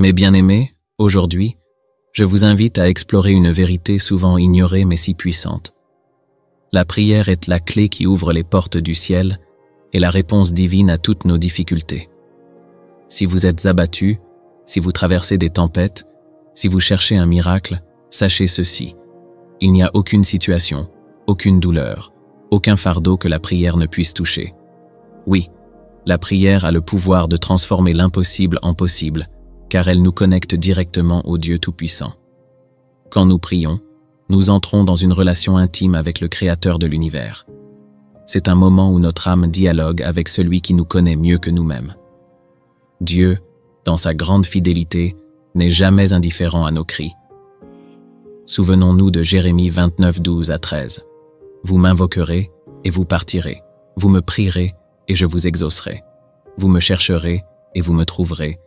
Mes bien-aimés, aujourd'hui, je vous invite à explorer une vérité souvent ignorée mais si puissante. La prière est la clé qui ouvre les portes du ciel et la réponse divine à toutes nos difficultés. Si vous êtes abattus, si vous traversez des tempêtes, si vous cherchez un miracle, sachez ceci. Il n'y a aucune situation, aucune douleur, aucun fardeau que la prière ne puisse toucher. Oui, la prière a le pouvoir de transformer l'impossible en possible, car elle nous connecte directement au Dieu Tout-Puissant. Quand nous prions, nous entrons dans une relation intime avec le Créateur de l'univers. C'est un moment où notre âme dialogue avec celui qui nous connaît mieux que nous-mêmes. Dieu, dans sa grande fidélité, n'est jamais indifférent à nos cris. Souvenons-nous de Jérémie 29, 12 à 13. « Vous m'invoquerez et vous partirez. Vous me prierez et je vous exaucerai. Vous me chercherez et vous me trouverez,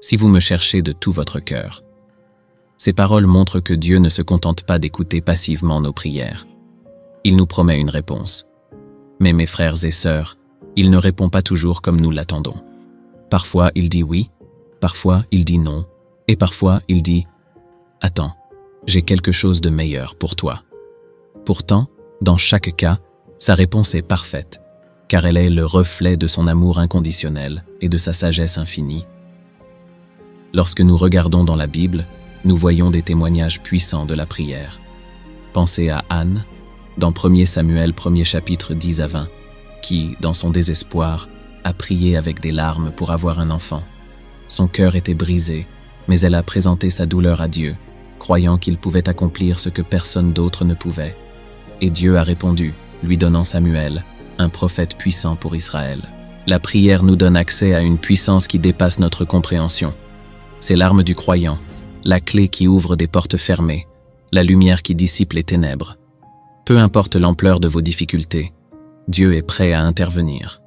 si vous me cherchez de tout votre cœur. » Ces paroles montrent que Dieu ne se contente pas d'écouter passivement nos prières. Il nous promet une réponse. Mais mes frères et sœurs, il ne répond pas toujours comme nous l'attendons. Parfois il dit oui, parfois il dit non, et parfois il dit « Attends, j'ai quelque chose de meilleur pour toi. » Pourtant, dans chaque cas, sa réponse est parfaite, car elle est le reflet de son amour inconditionnel et de sa sagesse infinie. Lorsque nous regardons dans la Bible, nous voyons des témoignages puissants de la prière. Pensez à Anne, dans 1 Samuel 1er chapitre 10 à 20, qui, dans son désespoir, a prié avec des larmes pour avoir un enfant. Son cœur était brisé, mais elle a présenté sa douleur à Dieu, croyant qu'il pouvait accomplir ce que personne d'autre ne pouvait. Et Dieu a répondu, lui donnant Samuel, un prophète puissant pour Israël. La prière nous donne accès à une puissance qui dépasse notre compréhension. C'est l'arme du croyant, la clé qui ouvre des portes fermées, la lumière qui dissipe les ténèbres. Peu importe l'ampleur de vos difficultés, Dieu est prêt à intervenir.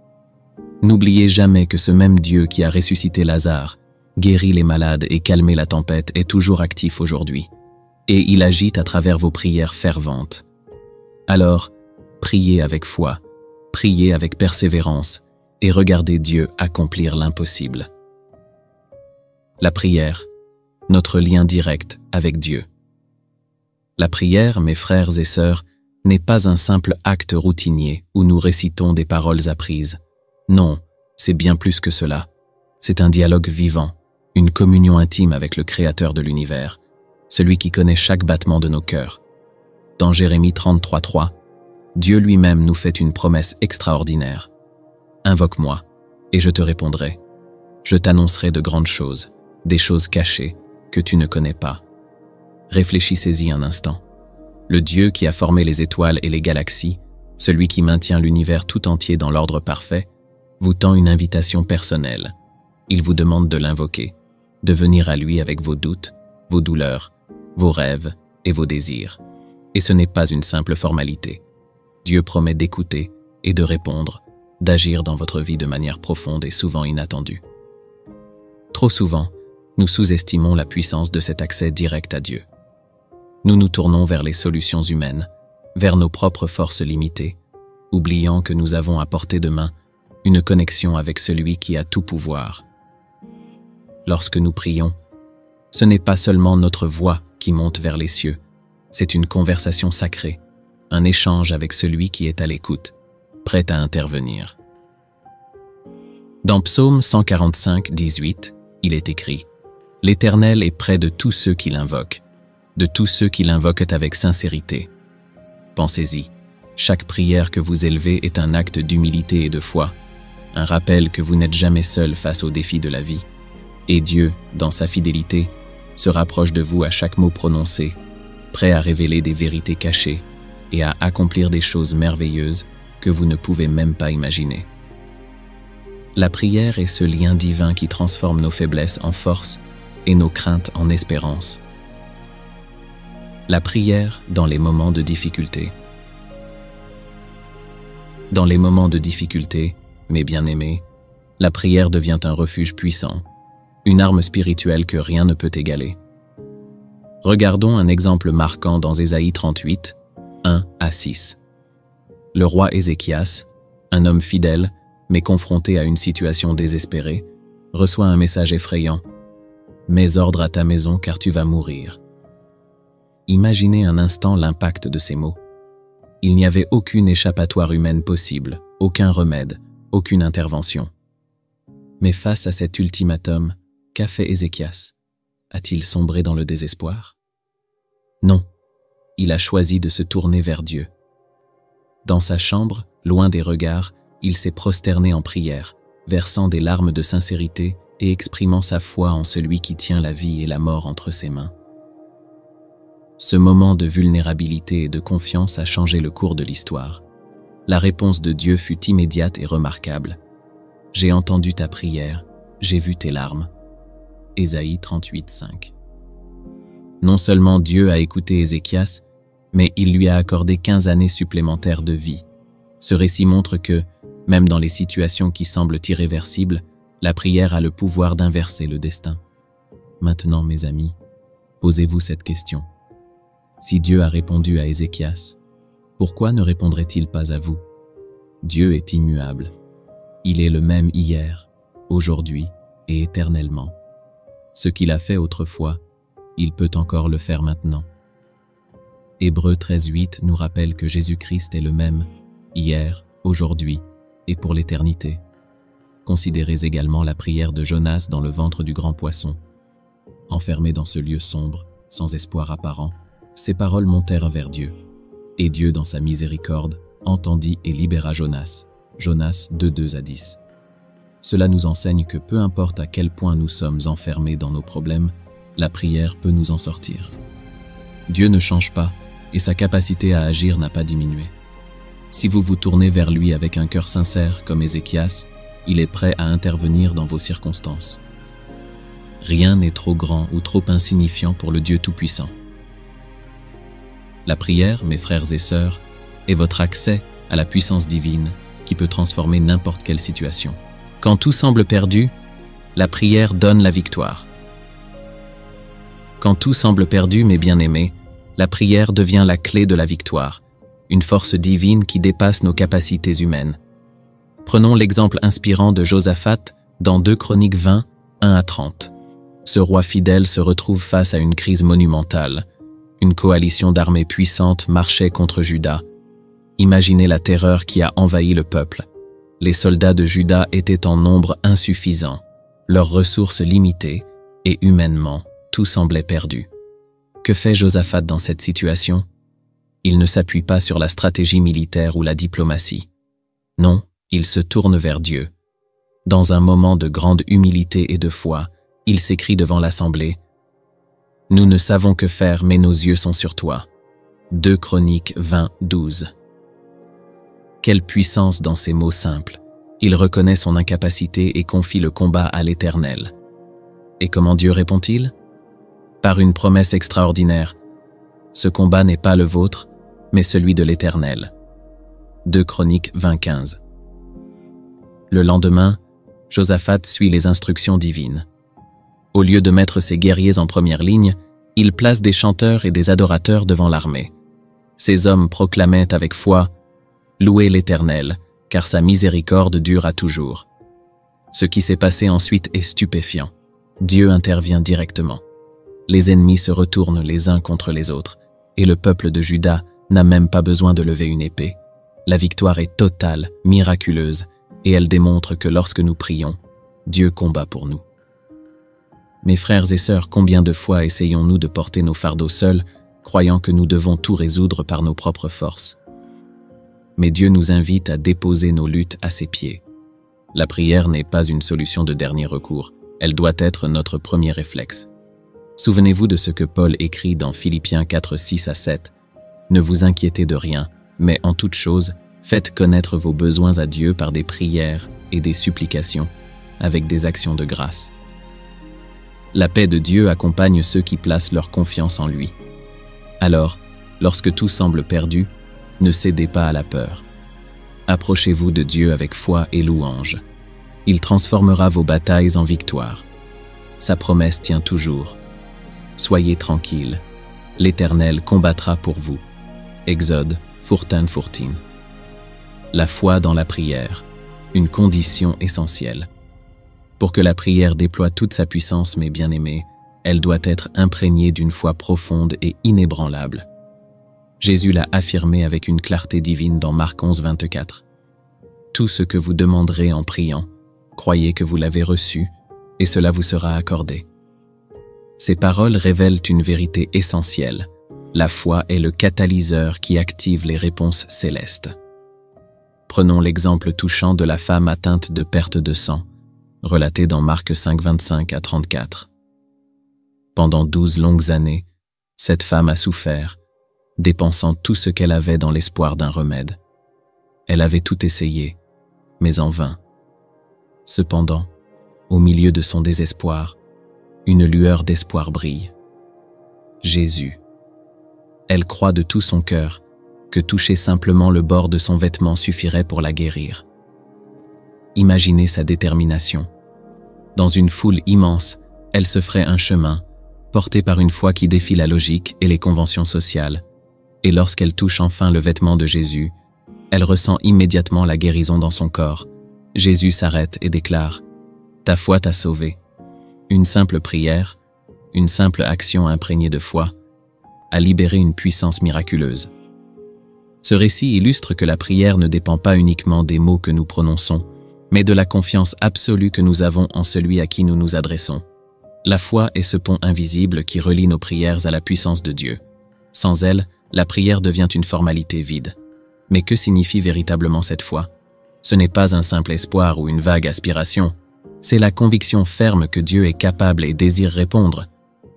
N'oubliez jamais que ce même Dieu qui a ressuscité Lazare, guéri les malades et calmé la tempête est toujours actif aujourd'hui, et il agit à travers vos prières ferventes. Alors, priez avec foi, priez avec persévérance, et regardez Dieu accomplir l'impossible. La prière, notre lien direct avec Dieu. La prière, mes frères et sœurs, n'est pas un simple acte routinier où nous récitons des paroles apprises. Non, c'est bien plus que cela. C'est un dialogue vivant, une communion intime avec le Créateur de l'univers, celui qui connaît chaque battement de nos cœurs. Dans Jérémie 33, 3, Dieu lui-même nous fait une promesse extraordinaire. « Invoque-moi, et je te répondrai. Je t'annoncerai de grandes choses, des choses cachées, que tu ne connais pas. » Réfléchissez-y un instant. Le Dieu qui a formé les étoiles et les galaxies, celui qui maintient l'univers tout entier dans l'ordre parfait, vous tend une invitation personnelle. Il vous demande de l'invoquer, de venir à lui avec vos doutes, vos douleurs, vos rêves et vos désirs. Et ce n'est pas une simple formalité. Dieu promet d'écouter et de répondre, d'agir dans votre vie de manière profonde et souvent inattendue. Trop souvent, nous sous-estimons la puissance de cet accès direct à Dieu. Nous nous tournons vers les solutions humaines, vers nos propres forces limitées, oubliant que nous avons à portée de main une connexion avec celui qui a tout pouvoir. Lorsque nous prions, ce n'est pas seulement notre voix qui monte vers les cieux, c'est une conversation sacrée, un échange avec celui qui est à l'écoute, prêt à intervenir. Dans Psaume 145, 18, il est écrit « L'Éternel est près de tous ceux qui l'invoquent, de tous ceux qui l'invoquent avec sincérité. » Pensez-y, chaque prière que vous élevez est un acte d'humilité et de foi, un rappel que vous n'êtes jamais seul face aux défis de la vie. Et Dieu, dans sa fidélité, se rapproche de vous à chaque mot prononcé, prêt à révéler des vérités cachées et à accomplir des choses merveilleuses que vous ne pouvez même pas imaginer. La prière est ce lien divin qui transforme nos faiblesses en force et nos craintes en espérance. La prière dans les moments de difficulté. Dans les moments de difficulté, mes bien-aimés, la prière devient un refuge puissant, une arme spirituelle que rien ne peut égaler. Regardons un exemple marquant dans Ésaïe 38, 1 à 6. Le roi Ézéchias, un homme fidèle, mais confronté à une situation désespérée, reçoit un message effrayant. Mets ordre à ta maison car tu vas mourir. Imaginez un instant l'impact de ces mots. Il n'y avait aucune échappatoire humaine possible, aucun remède, aucune intervention. Mais face à cet ultimatum, qu'a fait Ézéchias? A-t-il sombré dans le désespoir? Non, il a choisi de se tourner vers Dieu. Dans sa chambre, loin des regards, il s'est prosterné en prière, versant des larmes de sincérité et exprimant sa foi en celui qui tient la vie et la mort entre ses mains. Ce moment de vulnérabilité et de confiance a changé le cours de l'histoire. La réponse de Dieu fut immédiate et remarquable. « J'ai entendu ta prière, j'ai vu tes larmes. » Ésaïe 38, 5. Non seulement Dieu a écouté Ézéchias, mais il lui a accordé 15 années supplémentaires de vie. Ce récit montre que, même dans les situations qui semblent irréversibles, la prière a le pouvoir d'inverser le destin. Maintenant, mes amis, posez-vous cette question. Si Dieu a répondu à Ézéchias, pourquoi ne répondrait-il pas à vous? Dieu est immuable. Il est le même hier, aujourd'hui et éternellement. Ce qu'il a fait autrefois, il peut encore le faire maintenant. Hébreux 13:8 nous rappelle que Jésus-Christ est le même, hier, aujourd'hui et pour l'éternité. Considérez également la prière de Jonas dans le ventre du grand poisson. Enfermé dans ce lieu sombre, sans espoir apparent, ses paroles montèrent vers Dieu. Et Dieu, dans sa miséricorde, entendit et libéra Jonas. Jonas 2:2-10. Cela nous enseigne que peu importe à quel point nous sommes enfermés dans nos problèmes, la prière peut nous en sortir. Dieu ne change pas et sa capacité à agir n'a pas diminué. Si vous vous tournez vers lui avec un cœur sincère comme Ézéchias, il est prêt à intervenir dans vos circonstances. Rien n'est trop grand ou trop insignifiant pour le Dieu Tout-Puissant. La prière, mes frères et sœurs, est votre accès à la puissance divine qui peut transformer n'importe quelle situation. Quand tout semble perdu, la prière donne la victoire. Quand tout semble perdu, mes bien-aimés, la prière devient la clé de la victoire, une force divine qui dépasse nos capacités humaines. Prenons l'exemple inspirant de Josaphat dans 2 Chroniques 20, 1-30. Ce roi fidèle se retrouve face à une crise monumentale. Une coalition d'armées puissantes marchait contre Juda. Imaginez la terreur qui a envahi le peuple. Les soldats de Juda étaient en nombre insuffisant, leurs ressources limitées, et humainement, tout semblait perdu. Que fait Josaphat dans cette situation? Il ne s'appuie pas sur la stratégie militaire ou la diplomatie. Non, il se tourne vers Dieu. Dans un moment de grande humilité et de foi, il s'écrie devant l'assemblée: « Nous ne savons que faire, mais nos yeux sont sur toi. » 2 Chroniques 20, 12. Quelle puissance dans ces mots simples! Il reconnaît son incapacité et confie le combat à l'Éternel. Et comment Dieu répond-il? Par une promesse extraordinaire. Ce combat n'est pas le vôtre, mais celui de l'Éternel. 2 Chroniques 20, 15. Le lendemain, Josaphat suit les instructions divines. Au lieu de mettre ses guerriers en première ligne, il place des chanteurs et des adorateurs devant l'armée. Ces hommes proclamaient avec foi: « Louez l'Éternel, car sa miséricorde dure à toujours. » Ce qui s'est passé ensuite est stupéfiant. Dieu intervient directement. Les ennemis se retournent les uns contre les autres, et le peuple de Juda n'a même pas besoin de lever une épée. La victoire est totale, miraculeuse, et elle démontre que lorsque nous prions, Dieu combat pour nous. Mes frères et sœurs, combien de fois essayons-nous de porter nos fardeaux seuls, croyant que nous devons tout résoudre par nos propres forces? Mais Dieu nous invite à déposer nos luttes à ses pieds. La prière n'est pas une solution de dernier recours, elle doit être notre premier réflexe. Souvenez-vous de ce que Paul écrit dans Philippiens 4, 6-7. « Ne vous inquiétez de rien, mais en toute chose, faites connaître vos besoins à Dieu par des prières et des supplications, avec des actions de grâce. » La paix de Dieu accompagne ceux qui placent leur confiance en lui. Alors, lorsque tout semble perdu, ne cédez pas à la peur. Approchez-vous de Dieu avec foi et louange. Il transformera vos batailles en victoire. Sa promesse tient toujours. Soyez tranquilles, l'Éternel combattra pour vous. Exode 14:14. La foi dans la prière, une condition essentielle. Pour que la prière déploie toute sa puissance, mes bien-aimés, Elle doit être imprégnée d'une foi profonde et inébranlable. Jésus l'a affirmé avec une clarté divine dans Marc 11, 24. Tout ce que vous demanderez en priant, croyez que vous l'avez reçu, et cela vous sera accordé. Ces paroles révèlent une vérité essentielle. La foi est le catalyseur qui active les réponses célestes. Prenons l'exemple touchant de la femme atteinte de perte de sang, relaté dans Marc 5, 25 à 34. Pendant 12 longues années, cette femme a souffert, dépensant tout ce qu'elle avait dans l'espoir d'un remède. Elle avait tout essayé, mais en vain. Cependant, au milieu de son désespoir, une lueur d'espoir brille. Jésus. Elle croit de tout son cœur que toucher simplement le bord de son vêtement suffirait pour la guérir. Imaginez sa détermination. Dans une foule immense, elle se ferait un chemin, portée par une foi qui défie la logique et les conventions sociales. Et lorsqu'elle touche enfin le vêtement de Jésus, elle ressent immédiatement la guérison dans son corps. Jésus s'arrête et déclare « Ta foi t'a sauvé ». Une simple prière, une simple action imprégnée de foi, a libéré une puissance miraculeuse. Ce récit illustre que la prière ne dépend pas uniquement des mots que nous prononçons, mais de la confiance absolue que nous avons en celui à qui nous nous adressons. La foi est ce pont invisible qui relie nos prières à la puissance de Dieu. Sans elle, la prière devient une formalité vide. Mais que signifie véritablement cette foi? Ce n'est pas un simple espoir ou une vague aspiration. C'est la conviction ferme que Dieu est capable et désire répondre.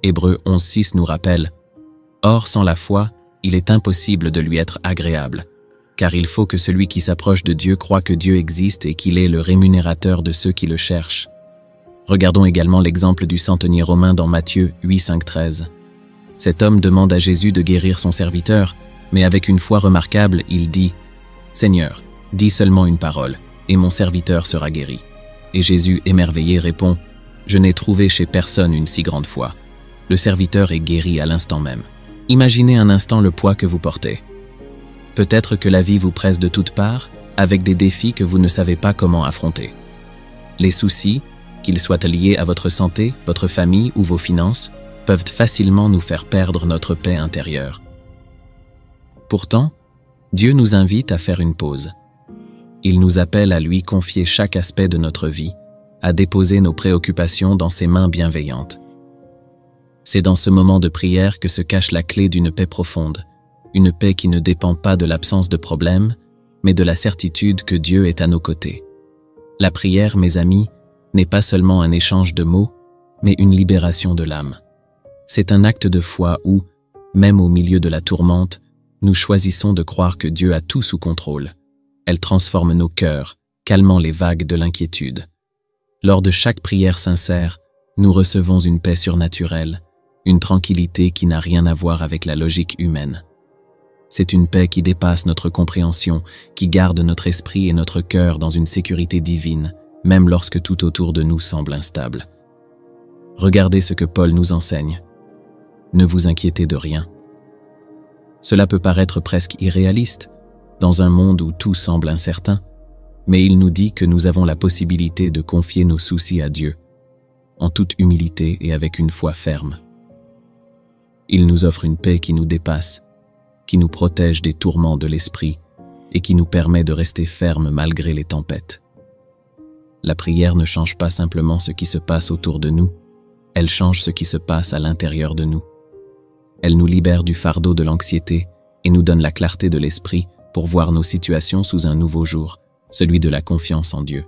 Hébreux 11:6 nous rappelle « Or, sans la foi, il est impossible de lui être agréable, car il faut que celui qui s'approche de Dieu croie que Dieu existe et qu'il est le rémunérateur de ceux qui le cherchent. » Regardons également l'exemple du centenier romain dans Matthieu 8, 5, 13. Cet homme demande à Jésus de guérir son serviteur, mais avec une foi remarquable, il dit « Seigneur, dis seulement une parole, et mon serviteur sera guéri. » Et Jésus, émerveillé, répond « Je n'ai trouvé chez personne une si grande foi. Le serviteur est guéri à l'instant même. » Imaginez un instant le poids que vous portez. Peut-être que la vie vous presse de toutes parts, avec des défis que vous ne savez pas comment affronter. Les soucis, qu'ils soient liés à votre santé, votre famille ou vos finances, peuvent facilement nous faire perdre notre paix intérieure. Pourtant, Dieu nous invite à faire une pause. Il nous appelle à lui confier chaque aspect de notre vie, à déposer nos préoccupations dans ses mains bienveillantes. C'est dans ce moment de prière que se cache la clé d'une paix profonde, une paix qui ne dépend pas de l'absence de problèmes, mais de la certitude que Dieu est à nos côtés. La prière, mes amis, n'est pas seulement un échange de mots, mais une libération de l'âme. C'est un acte de foi où, même au milieu de la tourmente, nous choisissons de croire que Dieu a tout sous contrôle. Elle transforme nos cœurs, calmant les vagues de l'inquiétude. Lors de chaque prière sincère, nous recevons une paix surnaturelle, une tranquillité qui n'a rien à voir avec la logique humaine. C'est une paix qui dépasse notre compréhension, qui garde notre esprit et notre cœur dans une sécurité divine, même lorsque tout autour de nous semble instable. Regardez ce que Paul nous enseigne. Ne vous inquiétez de rien. Cela peut paraître presque irréaliste, dans un monde où tout semble incertain, mais il nous dit que nous avons la possibilité de confier nos soucis à Dieu, en toute humilité et avec une foi ferme. Il nous offre une paix qui nous dépasse, qui nous protège des tourments de l'esprit et qui nous permet de rester fermes malgré les tempêtes. La prière ne change pas simplement ce qui se passe autour de nous, elle change ce qui se passe à l'intérieur de nous. Elle nous libère du fardeau de l'anxiété et nous donne la clarté de l'esprit pour voir nos situations sous un nouveau jour, celui de la confiance en Dieu.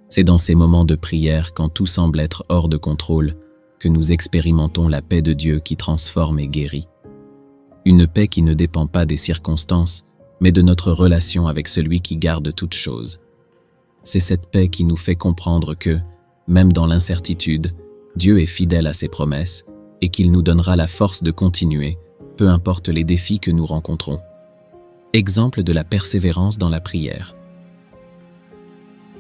C'est dans ces moments de prière, quand tout semble être hors de contrôle, que nous expérimentons la paix de Dieu qui transforme et guérit. Une paix qui ne dépend pas des circonstances, mais de notre relation avec celui qui garde toutes choses. C'est cette paix qui nous fait comprendre que, même dans l'incertitude, Dieu est fidèle à ses promesses et qu'il nous donnera la force de continuer, peu importe les défis que nous rencontrons. Exemple de la persévérance dans la prière.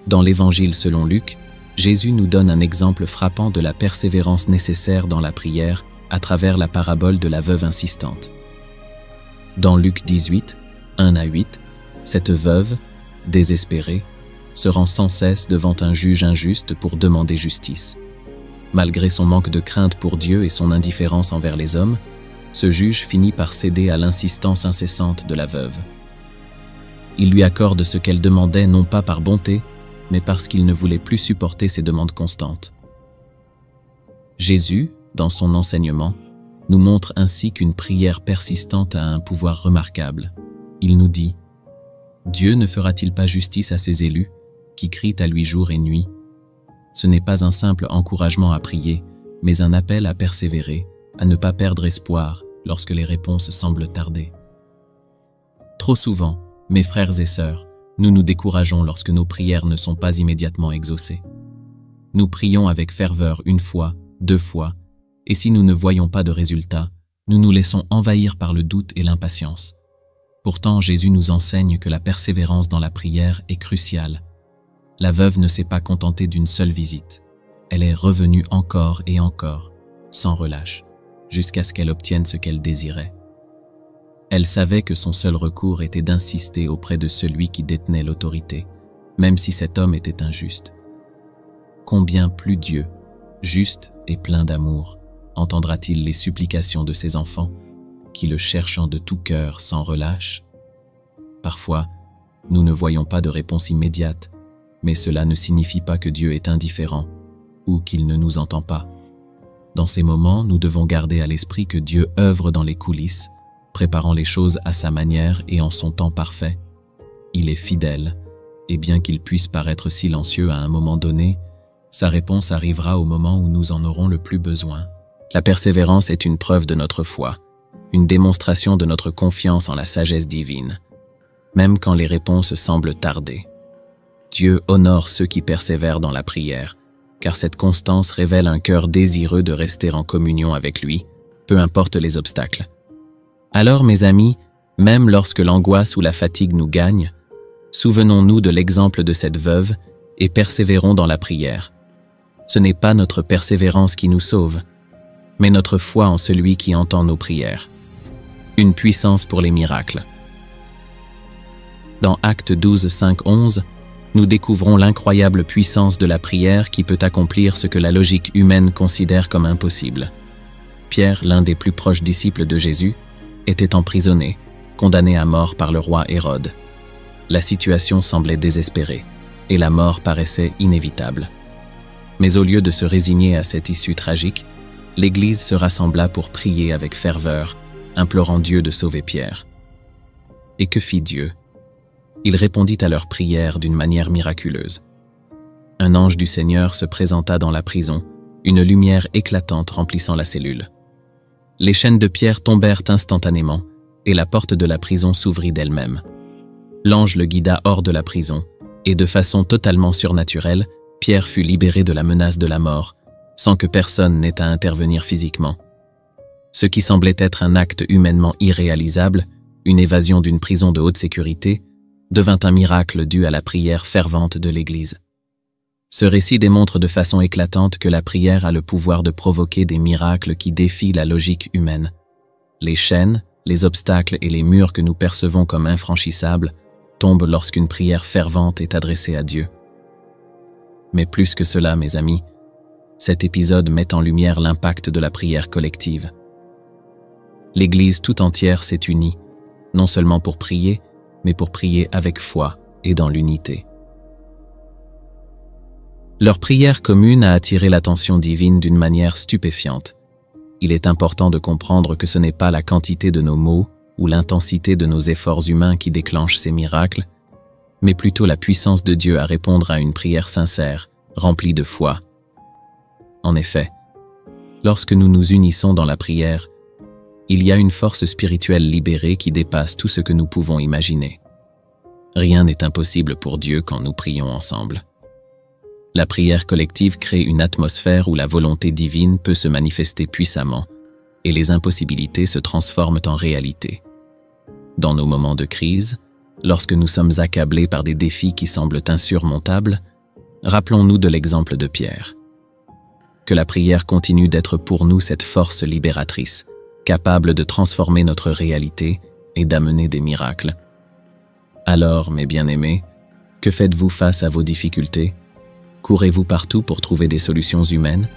Dans l'Évangile selon Luc, Jésus nous donne un exemple frappant de la persévérance nécessaire dans la prière à travers la parabole de la veuve insistante. Dans Luc 18, 1 à 8, cette veuve, désespérée, se rend sans cesse devant un juge injuste pour demander justice. Malgré son manque de crainte pour Dieu et son indifférence envers les hommes, ce juge finit par céder à l'insistance incessante de la veuve. Il lui accorde ce qu'elle demandait non pas par bonté, mais parce qu'il ne voulait plus supporter ses demandes constantes. Jésus, dans son enseignement, nous montre ainsi qu'une prière persistante a un pouvoir remarquable. Il nous dit « Dieu ne fera-t-il pas justice à ses élus, qui crient à lui jour et nuit ?» Ce n'est pas un simple encouragement à prier, mais un appel à persévérer, à ne pas perdre espoir lorsque les réponses semblent tarder. Trop souvent, mes frères et sœurs, nous nous décourageons lorsque nos prières ne sont pas immédiatement exaucées. Nous prions avec ferveur une fois, 2 fois, et si nous ne voyons pas de résultat, nous nous laissons envahir par le doute et l'impatience. Pourtant, Jésus nous enseigne que la persévérance dans la prière est cruciale. La veuve ne s'est pas contentée d'une seule visite. Elle est revenue encore et encore, sans relâche, jusqu'à ce qu'elle obtienne ce qu'elle désirait. Elle savait que son seul recours était d'insister auprès de celui qui détenait l'autorité, même si cet homme était injuste. Combien plus Dieu, juste et plein d'amour, entendra-t-il les supplications de ses enfants, qui le cherchant de tout cœur sans relâche? Parfois, nous ne voyons pas de réponse immédiate, mais cela ne signifie pas que Dieu est indifférent ou qu'il ne nous entend pas. Dans ces moments, nous devons garder à l'esprit que Dieu œuvre dans les coulisses, préparant les choses à sa manière et en son temps parfait. Il est fidèle, et bien qu'il puisse paraître silencieux à un moment donné, sa réponse arrivera au moment où nous en aurons le plus besoin. La persévérance est une preuve de notre foi, une démonstration de notre confiance en la sagesse divine, même quand les réponses semblent tarder. Dieu honore ceux qui persévèrent dans la prière, car cette constance révèle un cœur désireux de rester en communion avec lui, peu importe les obstacles. Alors, mes amis, même lorsque l'angoisse ou la fatigue nous gagnent, souvenons-nous de l'exemple de cette veuve et persévérons dans la prière. Ce n'est pas notre persévérance qui nous sauve, mais notre foi en celui qui entend nos prières. Une puissance pour les miracles. Dans Actes 12, 5, 11, nous découvrons l'incroyable puissance de la prière qui peut accomplir ce que la logique humaine considère comme impossible. Pierre, l'un des plus proches disciples de Jésus, était emprisonné, condamné à mort par le roi Hérode. La situation semblait désespérée, et la mort paraissait inévitable. Mais au lieu de se résigner à cette issue tragique, l'Église se rassembla pour prier avec ferveur, implorant Dieu de sauver Pierre. Et que fit Dieu? Il répondit à leurs prières d'une manière miraculeuse. Un ange du Seigneur se présenta dans la prison, une lumière éclatante remplissant la cellule. Les chaînes de Pierre tombèrent instantanément, et la porte de la prison s'ouvrit d'elle-même. L'ange le guida hors de la prison, et de façon totalement surnaturelle, Pierre fut libéré de la menace de la mort, sans que personne n'ait à intervenir physiquement. Ce qui semblait être un acte humainement irréalisable, une évasion d'une prison de haute sécurité, devint un miracle dû à la prière fervente de l'Église. Ce récit démontre de façon éclatante que la prière a le pouvoir de provoquer des miracles qui défient la logique humaine. Les chaînes, les obstacles et les murs que nous percevons comme infranchissables tombent lorsqu'une prière fervente est adressée à Dieu. Mais plus que cela, mes amis, cet épisode met en lumière l'impact de la prière collective. L'Église tout entière s'est unie, non seulement pour prier, mais pour prier avec foi et dans l'unité. Leur prière commune a attiré l'attention divine d'une manière stupéfiante. Il est important de comprendre que ce n'est pas la quantité de nos mots ou l'intensité de nos efforts humains qui déclenchent ces miracles, mais plutôt la puissance de Dieu à répondre à une prière sincère, remplie de foi. En effet, lorsque nous nous unissons dans la prière, il y a une force spirituelle libérée qui dépasse tout ce que nous pouvons imaginer. Rien n'est impossible pour Dieu quand nous prions ensemble. La prière collective crée une atmosphère où la volonté divine peut se manifester puissamment et les impossibilités se transforment en réalité. Dans nos moments de crise, lorsque nous sommes accablés par des défis qui semblent insurmontables, rappelons-nous de l'exemple de Pierre. Que la prière continue d'être pour nous cette force libératrice, capable de transformer notre réalité et d'amener des miracles. Alors, mes bien-aimés, que faites-vous face à vos difficultés? Courez-vous partout pour trouver des solutions humaines?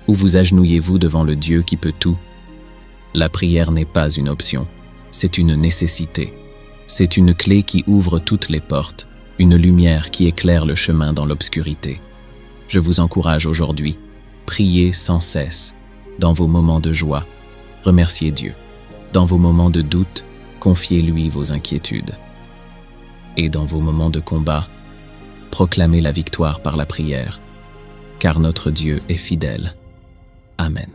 ou vous agenouillez-vous devant le Dieu qui peut tout? La prière n'est pas une option, c'est une nécessité. C'est une clé qui ouvre toutes les portes, une lumière qui éclaire le chemin dans l'obscurité. Je vous encourage aujourd'hui, priez sans cesse. Dans vos moments de joie, remerciez Dieu. Dans vos moments de doute, confiez-lui vos inquiétudes. Et dans vos moments de combat, proclamez la victoire par la prière, car notre Dieu est fidèle. Amen.